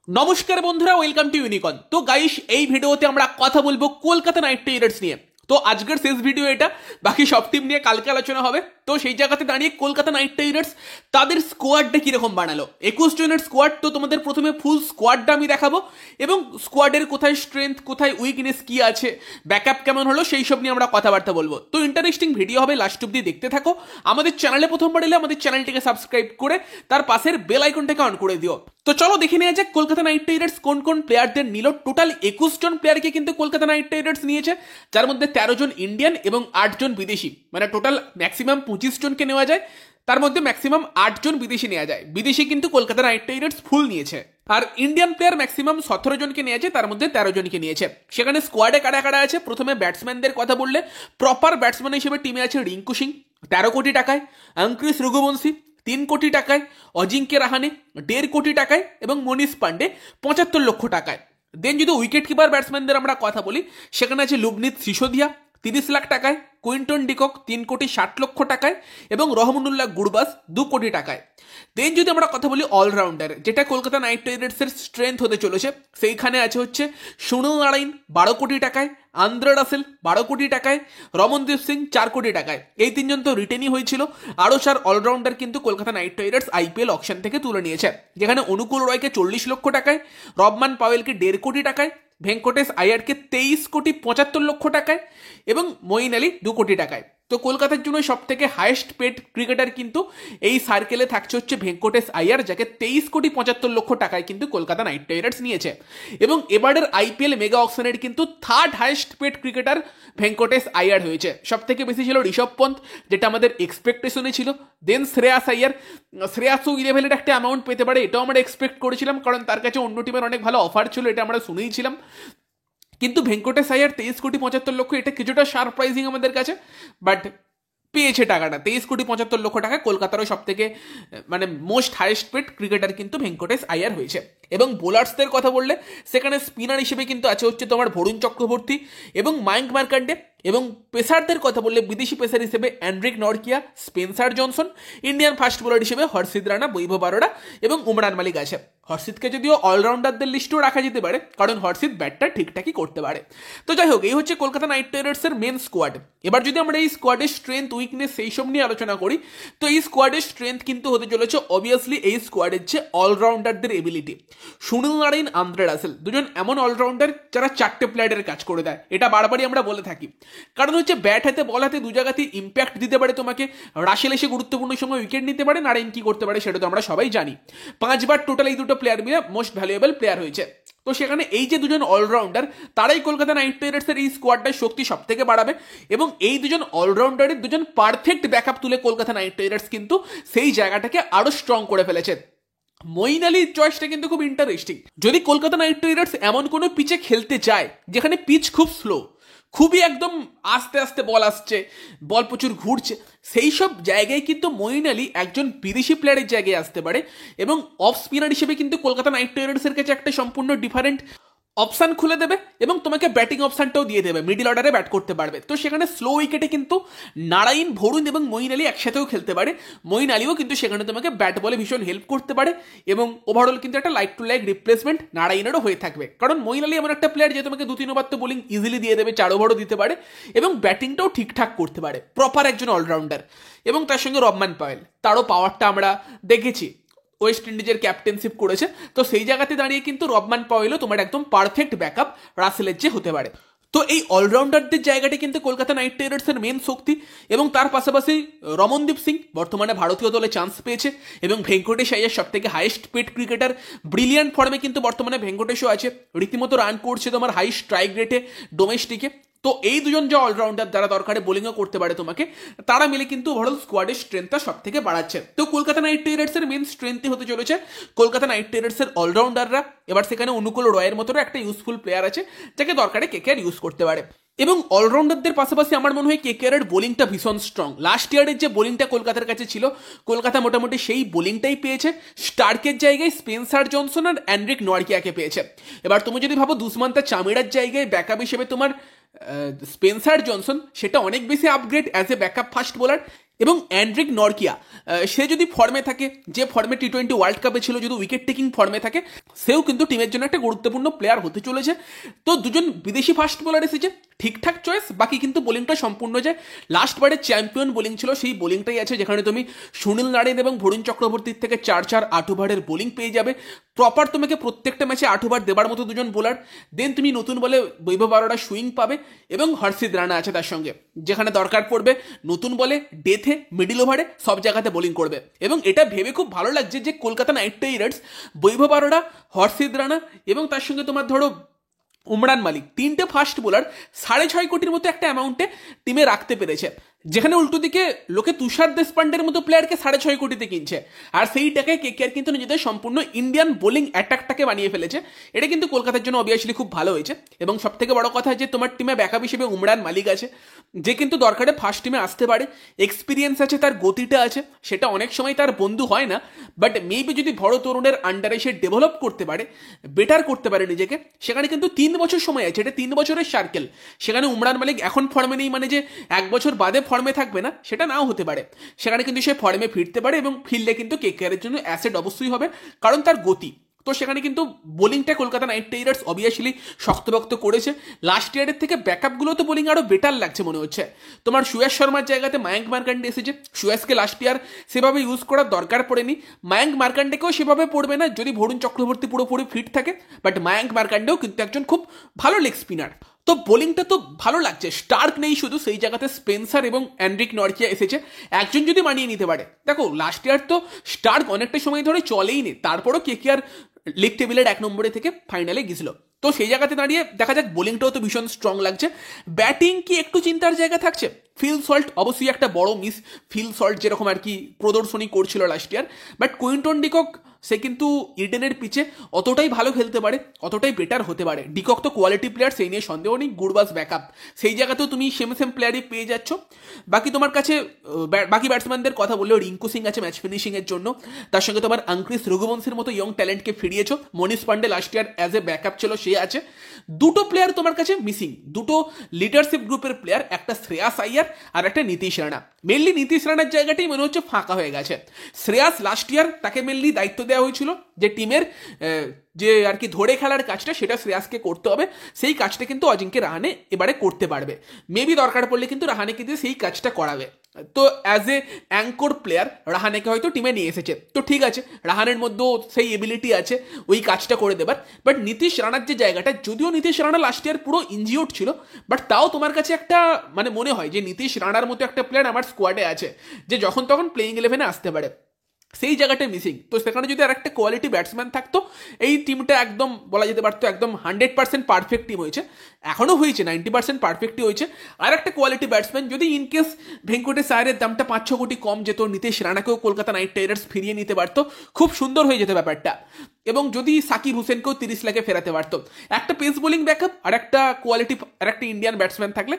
নমস্কার বন্ধুরা, welcome to ইউনিকন। তো গাইস, এই ভিডিওতে আমরা কথা বলবো কলকাতা নাইট রাইডার্স নিয়ে। তো আজকের শেষ ভিডিও এটা, বাকি সব টিম নিয়ে কালকে আলোচনা হবে। তো সেই জায়গাতে দাঁড়িয়ে কলকাতা নাইট রাইডার্স তাদের স্কোয়াডটা কিরকম বানালো, 21 জনের স্কোয়াড। তো তোমাদের প্রথমে ফুল স্কোয়াডটা আমি দেখাবো এবং স্কোয়াডের কোথায় স্ট্রেংথ, কোথায় উইকনেস কি আছে, ব্যাকআপ কেমন হলো, সেই সব নিয়ে আমরা কথাবার্তা বলবো। তো ইন্টারেস্টিং ভিডিও হবে, লাস্ট অব্দি দেখতে থাকো। আমাদের চ্যানেলে প্রথমবার এলে আমাদের চ্যানেলটিকে সাবস্ক্রাইব করে তার পাশের বেল আইকনটাকে অন করে দিও। তো চলো দেখে নেওয়া যাক কলকাতা নাইট রাইডার্স কোন কোন প্লেয়ারদের নিল। টোটাল 21 জন প্লেয়ারকে কিন্তু কলকাতা নাইট রাইডার্স নিয়েছে, যার মধ্যে 13 জন ইন্ডিয়ান এবং 8 জন বিদেশি। মানে টোটাল ম্যাক্সিমাম 25 জনকে নেওয়া যায়, তার মধ্যে ম্যাক্সিমাম 8 জন বিদেশি নেওয়া যায়। বিদেশি কিন্তু কলকাতা নাইট রাইডার্স ফুল নিয়েছে। আর ইন্ডিয়ান প্লেয়ার ম্যাক্সিমাম 17 জনকে নিয়েছে, তার মধ্যে 13 জনকে নিয়েছে। সেখানে স্কোয়াডে কারা কারা আছে, প্রথমে ব্যাটসম্যানদের কথা বললে প্রপার ব্যাটসম্যান হিসেবে টিমে আছে রিঙ্কু সিং 13 কোটি টাকায়, অঙ্কুশ রঘুবংশী 3 কোটি টাকায়, অজিঙ্ক্য রাহানে 1.5 কোটি টাকায় এবং মনীষ পান্ডে 75 লক্ষ টাকায়। দেন যদি উইকেট কিপার ব্যাটসম্যানদের আমরা কথা বলি, সেখানে আছে লুবনীত সিসোদিয়া 30 লাখ টাকায়, কুইন্টন ডিকক 3 কোটি 60 লক্ষ টাকায় এবং রহমানুল্লাহ গুরবাস 2 কোটি টাকায়। দেন যদি আমরা কথা বলি অলরাউন্ডার, যেটা কলকাতা নাইট রাইডার্সের স্ট্রেংথ হতে চলেছে, সেইখানে আছে হচ্ছে সুনীল নারায়ণ 12 কোটি টাকায়, আন্দ্রে রাসেল 12 কোটি টাকায়, রমনদীপ সিং 4 কোটি টাকায়। এই তিনজন তো রিটেনই হয়েছিল। আরও 4 অলরাউন্ডার কিন্তু Kolkata night Riders IPL auction থেকে তুলে নিয়েছে, যেখানে অনুকূল রয়কে 40 লক্ষ টাকায়, রবমান পাওয়েলকে 1.5 কোটি টাকায়, ভেঙ্কটেশ আয়ারকে 23 কোটি 75 লক্ষ টাকায় এবং মঈন আলী 2 কোটি টাকায়। তো কলকাতার জন্য সব থেকে হাইয়েস্ট পেড ক্রিকেটার কিন্তু এই সার্কেলে থাকছে হচ্ছে ভেঙ্কটেশ আয়ার, যাকে 23 কোটি 75 লক্ষ টাকায় কিন্তু কলকাতা নাইট রাইডার্স নিয়েছে। এবং এবারের আইপিএল মেগা অকশনের কিন্তু third highest paid cricketer Venkatesh Iyer হয়েছে। সব থেকে বেশি ছিল ঋষভ পন্থ, যেটা আমাদের এক্সপেকটেশনে ছিল। দেন শ্রেয়াস আয়ার, শ্রেয়াসও 11 একটা অ্যামাউন্ট পেতে পারে, এটাও আমরা এক্সপেক্ট করেছিলাম, কারণ তার কাছে অন্য টিমের অনেক ভালো অফার ছিল, এটা আমরা শুনেইছিলাম। কিন্তু ভেঙ্কটেশ আয়ার 23 কোটি 75 লক্ষ, এটা কিছুটা সারপ্রাইজিং আমাদের কাছে, বাট পেয়েছে টাকাটা। 23 কোটি 75 লক্ষ টাকা কলকাতারও সব থেকে মানে মোস্ট হাইয়েস্ট পেড ক্রিকেটার কিন্তু ভেঙ্কটেশ আয়ার হয়েছে। এবং বোলার্সদের কথা বললে সেখানে স্পিনার হিসেবে কিন্তু আছে হচ্ছে তোমার বরুণ চক্রবর্তী এবং মায়াঙ্ক মার্কান্ডে। এবং পেসারদের কথা বললে বিদেশি পেসার হিসেবে Endrick Nortje, Spencer Johnson, Indian fast bowler হিসেবে হর্ষিত রানা, বৈভব আরোরা এবং উমরান মালিক আছে। হর্ষিতকে যদিও অলরাউন্ডারদের লিস্টেও রাখা যেতে পারে, কারণ হর্ষিত ব্যাটটা ঠিকঠাকই করতে পারে। তো যাই হোক, এই হচ্ছে কলকাতা নাইট রাইডার্সের মেন স্কোয়াড। এবার যদি আমরা এই স্কোয়াডের স্ট্রেংথ, উইকনেস সেই সব নিয়ে আলোচনা করি, তো এই স্কোয়াডের স্ট্রেংথ কিন্তু হতে চলেছে অবভিয়াসলি এই স্কোয়াডের যে অলরাউন্ডারদের ability. Sunil Narine, Andre Russell দুজন এমন অলরাউন্ডার যারা 4টে প্লেয়ারের কাজ করে দেয়। এটা বারবারই আমরা বলে থাকি, কারণ হচ্ছে ব্যাট হাতে বল হাতে দু জায়গাতেই ইম্প্যাক্ট দিতে পারে তোমাকে। রাসেল এসে গুরুত্বপূর্ণ সময় উইকেট নিতে পারে, নারায়ণ কি করতে পারে সেটা তো আমরা সবাই জানি। 5 বার টোটাল এই দুটো প্লেয়ার মিলে মোস্ট ভ্যালুয়েবল প্লেয়ার হয়েছে। তো সেখানে এই যে দুজন অলরাউন্ডার, তারাই কলকাতা নাইট রাইডার্সের এই স্কোয়াডটার শক্তি সব থেকে বাড়াবে। এবং এই দুজন অলরাউন্ডারের দুজন পারফেক্ট ব্যাকআপ তুলে কলকাতা নাইট রাইডার্স কিন্তু সেই জায়গাটাকে আরো স্ট্রং করে ফেলেছে। মঈন আলীর চয়েসটা কিন্তু খুব ইন্টারেস্টিং। যদি কলকাতা নাইট রাইডার্স এমন কোনো পিচে খেলতে চায় যেখানে পিচ খুব স্লো, খুবই একদম আস্তে আস্তে বল আসছে, বল প্রচুর ঘুরছে, সেই সব জায়গায় কিন্তু মঈন আলী একজন বিদেশি প্লেয়ারের জায়গায় আসতে পারে। এবং অফ স্পিনার হিসেবে কিন্তু কলকাতা নাইট রাইডার্সের কাছে একটা সম্পূর্ণ ডিফারেন্ট অপশান খুলে দেবে এবং তোমাকে ব্যাটিং অপশানটাও দিয়ে দেবে, মিডল অর্ডারে ব্যাট করতে পারবে। তো সেখানে স্লো উইকেটে কিন্তু নারায়ণ, বরুণ এবং মঈন আলী একসাথেও খেলতে পারে। মঈন আলীও কিন্তু সেখানে তোমাকে ব্যাট বলে ভীষণ হেল্প করতে পারে এবং ওভারঅল কিন্তু একটা লাইক টু লাইক রিপ্লেসমেন্ট নারায়ণেরও হয়ে থাকবে। কারণ মঈন আলী এমন একটা প্লেয়ার যে তোমাকে 2-3 ওভার তো বোলিং ইজিলি দিয়ে দেবে, 4 ওভারও দিতে পারে এবং ব্যাটিংটাও ঠিকঠাক করতে পারে, প্রপার একজন অলরাউন্ডার। এবং তার সঙ্গে রবমান পাওয়েল, তারও পাওয়ারটা আমরা দেখেছি, ওয়েস্ট ইন্ডিজের ক্যাপ্টেনশিপ করেছে। তো সেই জায়গাতে দাঁড়িয়ে কিন্তু রবমান পাওয়েলও তোমার একদম পারফেক্ট ব্যাকআপ রাসেলের যে হতে পারে। তো এই অলরাউন্ডারদের জায়গাটি কিন্তু কলকাতা নাইট রাইডার্সের মেন শক্তি। এবং তার পাশাপাশি রমনদীপ সিং বর্তমানে ভারতীয় দলে চান্স পেয়েছে এবং ভেঙ্কটেশ আয়ার সব থেকে হাইয়েস্ট পেড ক্রিকেটার, ব্রিলিয়ান্ট ফর্মে কিন্তু বর্তমানে ভেঙ্কটেশও আছে, রীতিমতো রান করছে তোমার হাই স্ট্রাইক রেটে ডোমেস্টিকে। তো এই দুজন যে অলরাউন্ডার যারা দরকারে বোলিংও করতে পারে তোমাকে, তারা মিলে কিন্তু ওভারঅল স্কোয়াডের স্ট্রেংথটা সব থেকে বাড়াচ্ছে। তো কলকাতা নাইট রাইডার্সের মেন স্ট্রেংথই হতে চলেছে কলকাতা নাইট রাইডার্সের অলরাউন্ডাররা। এবার সেখানে অনুকূল রয়ের মতো একটা ইউজফুল প্লেয়ার আছে, যাকে দরকারে কেকেআর ইউজ করতে পারে। এবং অলরাউন্ডারদের পাশাপাশি আমার মনে হয় কেকেআরের বোলিংটা ভীষণ স্ট্রং। লাস্ট ইয়ারের যে বোলিংটা কলকাতার কাছে ছিল, কলকাতা মোটামুটি সেই বোলিংটাই পেয়েছে। স্টার্কের জায়গায় স্পেন্সার জনসন আর অ্যান্ড্রিক নরকিয়াকে পেয়েছে। এবার তুমি যদি ভাবো দুষ্মান্তা চামিড়ার জায়গায় ব্যাকআপ হিসেবে তোমার স্পেন্সার জনসন, সেটা অনেক বেশি upgrade as a backup fast bowler. এবং অ্যান্ড্রিক নরকিয়া সে যদি ফর্মে থাকে, যে ফর্মে টি20 ওয়ার্ল্ড কাপে ছিল, যদি উইকেট টেকিং ফর্মে থাকে, সেও কিন্তু টিমের জন্য একটা গুরুত্বপূর্ণ প্লেয়ার হতে চলেছে। তো দুজন বিদেশি ফাস্ট বোলার এসেছে, ঠিকঠাক চয়েস। বাকি কিন্তু বোলিংটা সম্পূর্ণ যায় লাস্টবারের চ্যাম্পিয়ন বোলিং ছিল সেই বোলিংটাই আছে, যেখানে তুমি সুনীল নারিন এবং বরুণ চক্রবর্তীর থেকে 4 8 ওভারের বোলিং পেয়ে যাবে। প্রপার তোমাকে প্রত্যেকটা ম্যাচে 8 ওভার দেবার মতো দুজন বোলার। দেন তুমি নতুন বলে বৈভব আরোরা সুইং পাবে এবং হর্ষিত রানা আছে তার সঙ্গে, যেখানে দরকার পড়বে নতুন বলে ডেথে মিডিল ওভারে সব জায়গাতে বোলিং করবে। এবং এটা ভেবে খুব ভালো লাগছে যে কলকাতা নাইট রাইডার্স বৈভব আরোরা, হর্ষিত রানা এবং তার সঙ্গে তোমার ধরো উমরান মালিক, 3টে ফাস্ট বোলার 6.5 কোটির মতো একটা অ্যামাউন্টে টিমে রাখতে পেরেছে, যেখানে উল্টো দিকে লোকে তুষার দেশপান্ডের মতো প্লেয়ারকে 6.5 কোটিতে কিনছে। আর সেই টাকায় কেকেআর কিন্তু নিজেদের সম্পূর্ণ ইন্ডিয়ান বোলিং অ্যাটাকটাকে বানিয়ে ফেলেছে। এটা কিন্তু কলকাতার জন্য অবভিয়াসলি খুব ভালো হয়েছে। এবং সব থেকে বড় কথা যে তোমার টিমে ব্যাকআপ হিসেবে উমরান মালিক আছে, যে কিন্তু দরকারে ফার্স্ট টিমে আসতে পারে, এক্সপিরিয়েন্স আছে, তার গতিটা আছে। সেটা অনেক সময় তার বন্ধু হয় না, বাট মেবি যদি বড় তরুণের আন্ডারে সে ডেভেলপ করতে পারে, বেটার করতে পারে নিজেকে, সেখানে কিন্তু 3 বছর সময় আছে। এটা 3 বছরের সার্কেল। সেখানে উমরান মালিক এখন ফর্মে নেই মানে যে 1 বছর বাদে ফর্মে থাকবে না, সেটা নাও হতে পারে। সেখানে কিন্তু সে ফর্মে ফিরতে পারে এবং ফিরলে কিন্তু কেকেআরের জন্য অ্যাসেট অবশ্যই হবে, কারণ তার গতি। তো সেখানে কিন্তু বোলিংটা কলকাতা নাইট রাইডার্স অবভিয়াসলি শক্তভক্ত করেছে। লাস্ট ইয়ারের থেকে ব্যাকআপগুলো তো বোলিং আরও বেটার লাগছে মনে হচ্ছে। তোমার সুয়াস শর্মার জায়গাতে মায়াঙ্ক মার্কান্ডে এসেছে। সুয়াসকে লাস্ট ইয়ার সেভাবে ইউজ করার দরকার পড়েনি, মায়াঙ্ক মার্কান্ডেকেও সেভাবে পড়বে না যদি বরুণ চক্রবর্তী পুরোপুরি ফিট থাকে। বাট মায়াঙ্ক মার্কান্ডেও কিন্তু একজন খুব ভালো লেগ স্পিনার। তো বোলিংটা তো ভালো লাগছে। স্টার্ক নেই শুধু, সেই জায়গাতে স্পেন্সার এবং অ্যান্ড্রিক নরকিয়া এসেছে। একজন যদি মানিয়ে নিতে পারে, দেখো লাস্ট ইয়ার তো স্টার্ক অনেকটা সময় ধরে চলেই নি, তারপরও কেকেআর লিগ টেবিলের 1 নম্বরে থেকে ফাইনালে গেছিল। তো সেই জায়গাতে দাঁড়িয়ে দেখা যাক। বোলিংটাও তো ভীষণ স্ট্রং লাগছে। ব্যাটিং কি একটু চিন্তার জায়গা থাকছে। ফিল সল্ট অবশ্যই একটা বড় মিস। ফিল সল্ট যেরকম আর কি প্রদর্শনী করছিল last year, but Quinton de Kock সে কিন্তু ইডেনের পিচে অতটাই ভালো খেলতে পারে, অতটাই বেটার হতে পারে। ডিকক তো কোয়ালিটি প্লেয়ার, সেই নিয়ে সন্দেহ নেই। গুরবাজ ব্যাকআপ, সেই জায়গাতেও তুমি সেম প্লেয়ারই পেয়ে যাচ্ছ। বাকি তোমার কাছে বাকি ব্যাটসম্যানদের কথা বললেও রিঙ্কু সিং আছে ম্যাচ ফিনিশিংয়ের জন্য। তার সঙ্গে তোমার আঙ্ক্রিস রঘুবংশের মতো ইয়ং ট্যালেন্টকে ফিরিয়েছো। Manish Pandey last year as a backup ছিল, সে আছে। দুটো প্লেয়ার তোমার কাছে মিসিং, দুটো লিডারশিপ গ্রুপের প্লেয়ার, একটা শ্রেয়াস আইয়ার আর একটা নীতিশ রানা। মেনলি নীতিশ রানার জায়গাটাই মনে হচ্ছে ফাঁকা হয়ে গেছে। শ্রেয়াস লাস্ট ইয়ার তাকে মেনলি দায়িত্ব দেওয়া হয়েছিল যে টিমের যে আর কি ধরে খেলার কাজটা, সেটা শ্রেয়াসকে করতে হবে। সেই কাজটা কিন্তু অজিঙ্ক্য রাহানে এবারে করতে পারবে। মেবি দরকার পড়লে কিন্তু রাহানেকে দিয়ে সেই কাজটা করাবে। তো অ্যাজ এ অ্যাঙ্কর প্লেয়ার রাহানেকে হয়তো টিমে নিয়ে এসেছে। তো ঠিক আছে, রাহানের মধ্যেও সেই এবিলিটি আছে ওই কাজটা করে দেবার। বাট নীতিশ রানার যে জায়গাটা, যদিও নীতিশ রানা লাস্ট ইয়ার পুরো ইনজিওর্ড ছিল, বাট তাও তোমার কাছে একটা মানে মনে হয় যে নীতিশ রানার মতো একটা প্লেয়ার আমার স্কোয়াডে আছে, যে যখন তখন প্লেইং 11-এ আসতে পারে। সেই জায়গাটা মিসিং। তো সেখানে যদি আর একটা কোয়ালিটি ব্যাটসম্যান থাকতো, এই টিমটা একদম বলা যেতে পারতো একদম 100% পারফেক্ট টিম হয়েছে। এখনও হয়েছে, 90% পারফেক্টই হয়েছে। আর একটা কোয়ালিটি ব্যাটসম্যান যদি ইনকেস ভেঙ্কটেশ আয়ারের দামটা 5-6 কোটি কম যেত, নীতিশ রানাকেও কলকাতা নাইট রাইডার্স ফিরিয়ে নিতে পারতো, খুব সুন্দর হয়ে যেত ব্যাপারটা। এবং যদি সাকিব হুসেনকেও 30 লাখে ফেরাতে পারতো, একটা পেস বোলিং ব্যাকআপ আর একটা কোয়ালিটি আর একটা ইন্ডিয়ান ব্যাটসম্যান থাকলে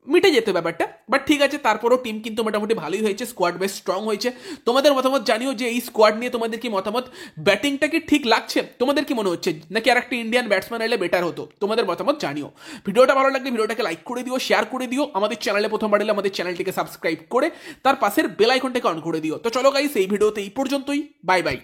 মিটে যেত ব্যাপারটা। বাট ঠিক আছে, তারপরও টিম কিন্তু মোটামুটি ভালোই হয়েছে, স্কোয়াড বেশ স্ট্রং হয়েছে। তোমাদের মতামত জানিও যে এই স্কোয়াড নিয়ে তোমাদের কি মতামত। ব্যাটিংটা কি ঠিক লাগছে, তোমাদের কি মনে হচ্ছে, নাকি আর একটা ইন্ডিয়ান ব্যাটসম্যান এলে বেটার হতো? তোমাদের মতামত জানিও। ভিডিওটা ভালো লাগলে ভিডিওটাকে লাইক করে দিও, শেয়ার করে দিও। আমাদের চ্যানেলে প্রথমবার এলে আমাদের চ্যানেলটিকে সাবস্ক্রাইব করে তার পাশের বেল আইকনটাকে অন করে দিও। তো চলো গাইস, এই ভিডিওতে এই পর্যন্তই। Bye bye.